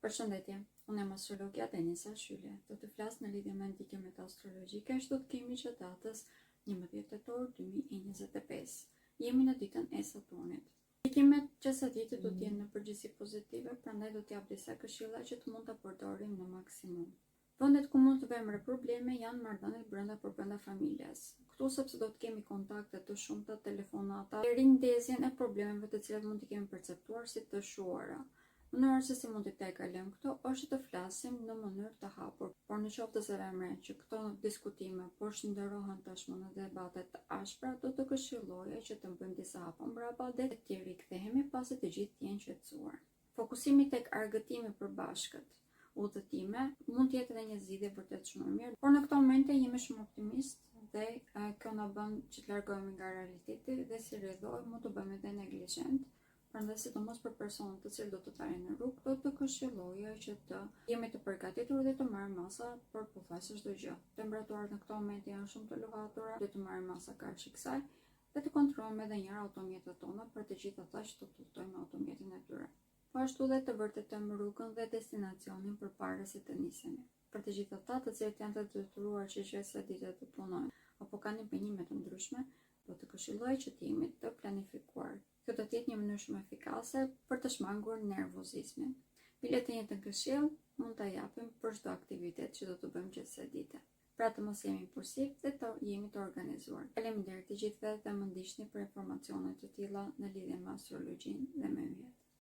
Përshëndetje, unë jam astrologja Denisa Shyle. Do të flas në lidhje me ndikimet astrologjike çdo të kemi që datës 11 tetor 2025. Jemi në ditën e Saturnit. Ndikimet që së ditë do të jenë në përgjithësi pozitive, prandaj do t'jap disa këshilla që të mund ta përdorim në maksimum. Vendet ku mund të vëmre probleme janë marrëdhëniet brenda familjes. Këtu sepse do të kemi kontakte të shumta, telefonata, rindezjen e problemeve të cilat mund t'i kemi perceptuar si të shuara. Mënyra se si mund t'i kalojmë këto është të flasim në mënyrë të hapur, por në qoftë se vëmre që këto diskutime po shndërrohen tashmë në debate të ashpra, do të këshilloja që të bëjmë disa hapa mbrapa dhe të rikthehemi pasi të gjithë të jenë qetësuar. Fokusimi tek argëtimi përbashkët, udhëtime, mund të jetë edhe një zgjidhje vërtet shumë e mirë, por në këto momente jemi shumë optimist dhe kjo na bën që të largohemi nga realiteti dhe si rrjedhoj mund të bëjmë edhe neglizhent. Prandaj sidomos për personat të cilët do të dalin në rrugë, do të këshilloja që të jemi të përgatitur dhe të marrim masa për pothuajse çdo gjë. Temperaturat në këto momente janë shumë të luhatura, do të marrim masa karshi kësaj dhe të kontrollojmë edhe njëra automjetet tona për të gjithë ata që do të udhtojnë automjetin e tyre. Po ashtu dhe të vërtetojmë rrugën dhe destinacionin përpara se të nisemi. Për të gjithë ata të cilët janë të detyruar që çdo ditë të punojnë apo kanë impenjime të ndryshme, do të këshilloj që të jemi të planifikuar. Kjo do të jetë një mënyrë shumë efikase për të shmangur nervozizmin. Bilet e njëjtën këshill mund ta japim për çdo aktivitet që do të bëjmë çdo ditë. Pra të mos jemi impulsiv dhe të jemi të organizuar. Faleminderit të gjithëve dhe më ndiqni për informacione të tilla në lidhje me astrologjinë dhe me yjet.